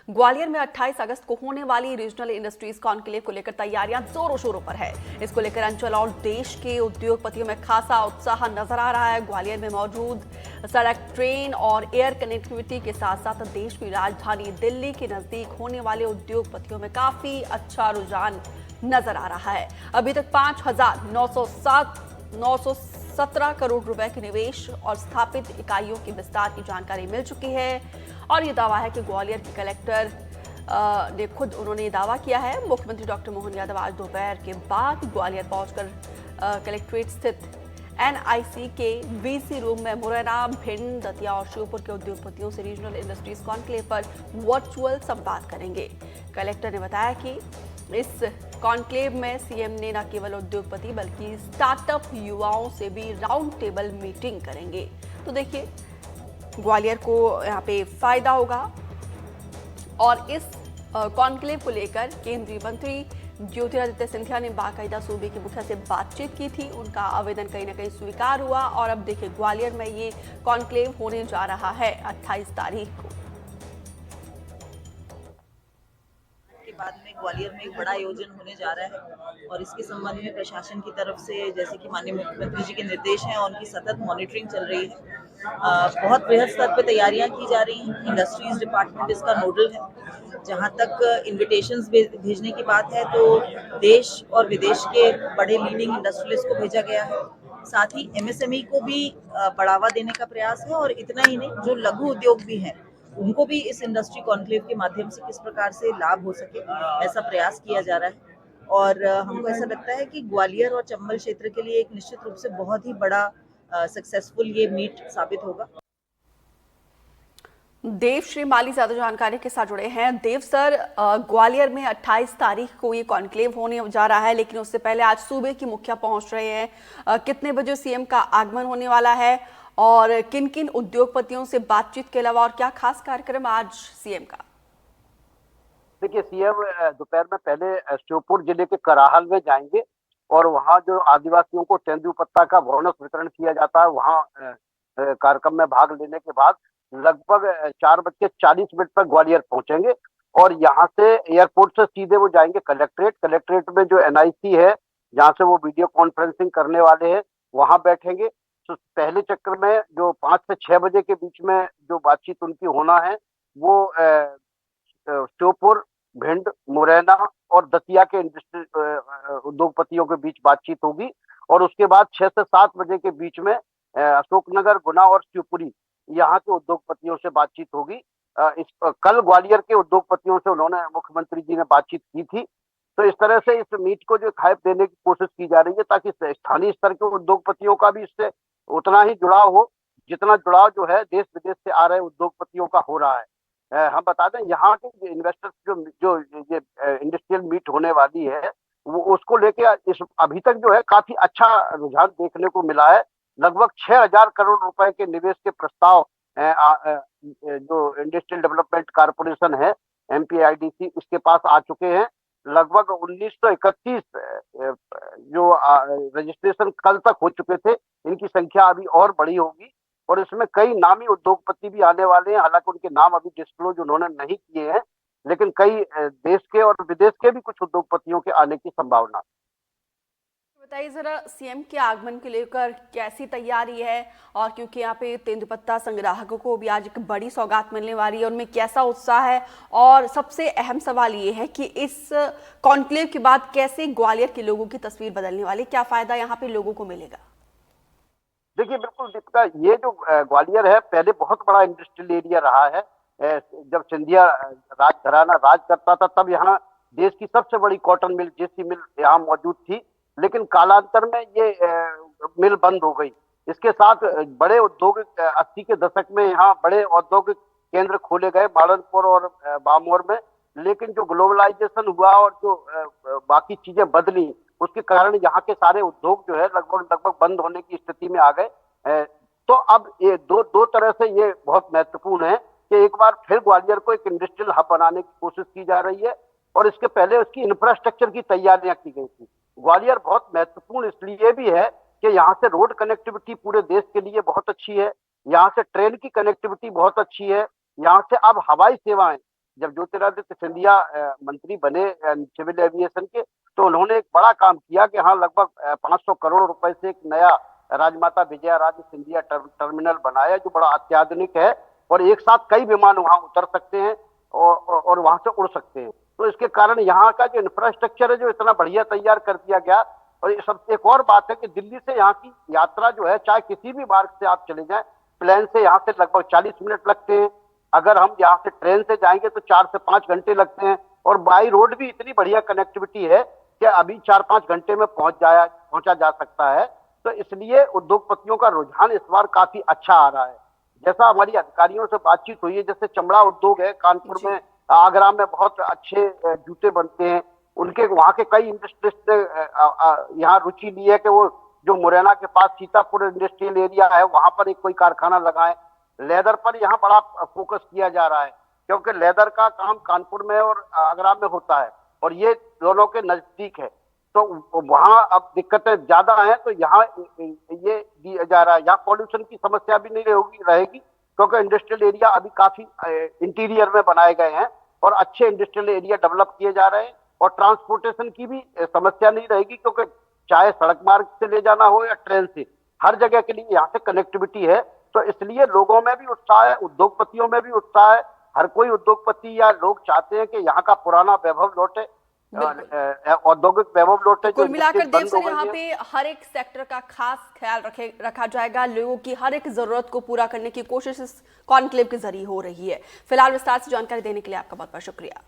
ग्वालियर में 28 अगस्त को होने वाली रीजनल इंडस्ट्रीज कॉन्क्लेव को लेकर तैयारियां जोरों शोरों पर है। इसको लेकर अंचल और देश के उद्योगपतियों में खासा उत्साह नजर आ रहा है। ग्वालियर में मौजूद सड़क, ट्रेन और एयर कनेक्टिविटी के साथ साथ देश की राजधानी दिल्ली के नजदीक होने वाले उद्योगपतियों में काफी अच्छा रुझान नजर आ रहा है। अभी तक 5,917 करोड़ रुपए के निवेश और स्थापित इकाइयों की विस्तार की जानकारी मिल चुकी है। और ये दावा है कि ग्वालियर के कलेक्टर ने खुद उन्होंने दावा किया है। मुख्यमंत्री डॉक्टर मोहन यादव आज दोपहर के बाद ग्वालियर पहुंचकर कलेक्ट्रेट स्थित NIC के VC रूम में मुरैना, भिंड, दतिया और श्योपुर के उद्योगपतियों से रीजनल इंडस्ट्रीज कॉन्क्लेव पर वर्चुअल संवाद करेंगे। कलेक्टर ने बताया कि इस कॉन्क्लेव में सीएम ने न केवल उद्योगपति बल्कि स्टार्टअप युवाओं से भी राउंड टेबल मीटिंग करेंगे। तो देखिए, ग्वालियर को यहाँ पे फायदा होगा। और इस कॉन्क्लेव को लेकर केंद्रीय मंत्री ज्योतिरादित्य सिंधिया ने बाकायदा सूबे के मुखिया से बातचीत की थी। उनका आवेदन कहीं ना कहीं स्वीकार हुआ और अब देखिए ग्वालियर में ये कॉन्क्लेव होने जा रहा है 28 तारीख को। बाद में ग्वालियर में एक बड़ा आयोजन होने जा रहा है और इसके संबंध में प्रशासन की तरफ से जैसे कि माननीय मुख्यमंत्री जी के निर्देश हैं और उनकी सतत मॉनिटरिंग चल रही है। बहुत बृहद स्तर पे तैयारियां की जा रही हैं। इंडस्ट्रीज डिपार्टमेंट इसका नोडल है। जहां तक इन्विटेशंस भेजने की बात है तो देश और विदेश के बड़े लीडिंग इंडस्ट्रियलिस्ट को भेजा गया है। साथ ही MSME को भी बढ़ावा देने का प्रयास है और इतना ही नहीं, जो लघु उद्योग भी हैं उनको भी इस इंडस्ट्री कॉन्क्लेव के माध्यम से किस प्रकार से लाभ हो सके, ऐसा प्रयास किया जा रहा है। और हमको ऐसा लगता है कि ग्वालियर और चंबल क्षेत्र के लिए एक निश्चित रूप से बहुत ही बड़ा सक्सेसफुल ये मीट साबित होगा। देव श्री माली ज्यादा जानकारी के साथ जुड़े हैं। देव सर, ग्वालियर में 28 तारीख को ये कॉन्क्लेव होने जा रहा है, लेकिन उससे पहले आज सूबे की मुखिया पहुंच रहे हैं। कितने बजे सीएम का आगमन होने वाला है और किन किन उद्योगपतियों से बातचीत के अलावा और क्या खास कार्यक्रम आज सीएम का? देखिए, सीएम दोपहर में पहले श्योपुर जिले के कराहल में जाएंगे और वहाँ जो आदिवासियों को तेंदुपत्ता का बोनस वितरण किया जाता है, वहाँ कार्यक्रम में भाग लेने के बाद लगभग 4:40 पर ग्वालियर पहुंचेंगे और यहाँ से एयरपोर्ट से सीधे वो जाएंगे कलेक्ट्रेट में जो NIC है, जहाँ से वो वीडियो कॉन्फ्रेंसिंग करने वाले हैं, वहाँ बैठेंगे। तो पहले चक्कर में जो 5 से 6 बजे के बीच में जो बातचीत उनकी होना है वो श्योपुर, भिंड, मुरैना और दतिया के उद्योगपतियों के बीच बातचीत होगी और उसके बाद 6 से 7 बजे के बीच में अशोकनगर, गुना और शिवपुरी यहाँ के उद्योगपतियों से बातचीत होगी। कल ग्वालियर के उद्योगपतियों से उन्होंने मुख्यमंत्री जी ने बातचीत की थी। तो इस तरह से इस मीट को जो हाइप देने की कोशिश की जा रही है ताकि स्थानीय स्तर के उद्योगपतियों का भी इससे उतना ही जुड़ाव हो जितना जुड़ाव जो है देश विदेश से आ रहे उद्योगपतियों का हो रहा है। हम बता दें, यहाँ के इन्वेस्टर्स जो ये इंडस्ट्रियल मीट होने वाली है वो उसको लेके इस अभी तक जो है काफी अच्छा रुझान देखने को मिला है। लगभग 6,000 करोड़ रुपए के निवेश के प्रस्ताव जो इंडस्ट्रियल डेवलपमेंट कारपोरेशन है MPIDC इसके पास आ चुके हैं। लगभग 1931 जो रजिस्ट्रेशन कल तक हो चुके थे, इनकी संख्या अभी और बड़ी होगी और इसमें कई नामी उद्योगपति भी आने वाले हैं। हालांकि उनके नाम अभी डिस्क्लोज उन्होंने नहीं किए हैं, लेकिन कई देश के और विदेश के भी कुछ उद्योगपतियों के आने की संभावना। बताइए जरा, सीएम के आगमन को लेकर कैसी तैयारी है और क्योंकि यहाँ पे तेंदुपत्ता संग्राहकों को भी आज एक बड़ी सौगात मिलने वाली है, उनमें कैसा उत्साह है? और सबसे अहम सवाल ये है कि इस कॉन्क्लेव के बाद कैसे ग्वालियर के लोगों की तस्वीर बदलने वाली, क्या फायदा यहाँ पे लोगों को मिलेगा? देखिए, बिल्कुल दीपिका, ये जो ग्वालियर है पहले बहुत बड़ा इंडस्ट्रियल एरिया रहा है। जब सिंधिया राजघराना राज करता था तब यहाँ देश की सबसे बड़ी कॉटन मिल JC मिल यहाँ मौजूद थी, लेकिन कालांतर में ये मिल बंद हो गई। इसके साथ बड़े उद्योग 80 के दशक में यहाँ बड़े औद्योगिक केंद्र खोले गए मालनपुर और बामोर में, लेकिन जो ग्लोबलाइजेशन हुआ और जो बाकी चीजें बदली उसके कारण यहाँ के सारे उद्योग जो है लगभग बंद होने की स्थिति में आ गए। तो अब ये दो तरह से ये बहुत महत्वपूर्ण है कि एक बार फिर ग्वालियर को एक इंडस्ट्रियल हब बनाने की कोशिश की जा रही है और इसके पहले उसकी इंफ्रास्ट्रक्चर की तैयारियां की गई थी। ग्वालियर बहुत महत्वपूर्ण इसलिए भी है कि यहाँ से रोड कनेक्टिविटी पूरे देश के लिए बहुत अच्छी है, यहाँ से ट्रेन की कनेक्टिविटी बहुत अच्छी है, यहाँ से अब हवाई सेवाएं जब ज्योतिरादित्य सिंधिया मंत्री बने सिविल एविएशन के, तो उन्होंने एक बड़ा काम किया कि हाँ लगभग 500 करोड़ रुपए से एक नया राजमाता विजया राजे सिंधिया टर्मिनल बनाया जो बड़ा अत्याधुनिक है और एक साथ कई विमान वहां उतर सकते हैं और वहां से उड़ सकते हैं। तो इसके कारण यहाँ का जो इंफ्रास्ट्रक्चर है जो इतना बढ़िया तैयार कर दिया गया। और ये सब एक और बात है कि दिल्ली से यहाँ की यात्रा जो है, चाहे किसी भी मार्ग से आप चले जाएं, प्लेन से यहाँ से लगभग 40 मिनट लगते हैं, अगर हम यहाँ से ट्रेन से जाएंगे तो 4 से 5 घंटे लगते हैं, और बाई रोड भी इतनी बढ़िया कनेक्टिविटी है कि अभी 4-5 घंटे में पहुंचा जा सकता है। तो इसलिए उद्योगपतियों का रुझान इस बार काफी अच्छा आ रहा है। जैसा हमारी अधिकारियों से बातचीत हुई है, जैसे चमड़ा उद्योग है कानपुर में, आगरा में बहुत अच्छे जूते बनते हैं, उनके वहां के कई इंडस्ट्रिस्ट ने यहाँ रुचि ली है कि वो जो मुरैना के पास सीतापुर इंडस्ट्रियल एरिया है वहां पर एक कोई कारखाना लगाएं। लेदर पर यहाँ बड़ा फोकस किया जा रहा है क्योंकि लेदर का काम कानपुर में और आगरा में होता है और ये दोनों के नजदीक है, तो वहां अब दिक्कतें ज्यादा हैं, तो यहाँ ये दिया जा रहा है। यहाँ पॉल्यूशन की समस्या भी नहीं रहेगी क्योंकि इंडस्ट्रियल एरिया अभी काफी इंटीरियर में बनाए गए हैं और अच्छे इंडस्ट्रियल एरिया डेवलप किए जा रहे हैं और ट्रांसपोर्टेशन की भी समस्या नहीं रहेगी क्योंकि चाहे सड़क मार्ग से ले जाना हो या ट्रेन से, हर जगह के लिए यहाँ से कनेक्टिविटी है। तो इसलिए लोगों में भी उत्साह है, उद्योगपतियों में भी उत्साह है। हर कोई उद्योगपति या लोग चाहते हैं कि यहाँ का पुराना वैभव लौटे, औद्योगिक वैभव लौटे। कुल मिलाकर देव सर यहाँ पे हर एक सेक्टर का खास ख्याल रखा जाएगा, लोगों की हर एक जरूरत को पूरा करने की कोशिश इस कॉन्क्लेव के जरिए हो रही है। फिलहाल विस्तार से जानकारी देने के लिए आपका बहुत बहुत शुक्रिया।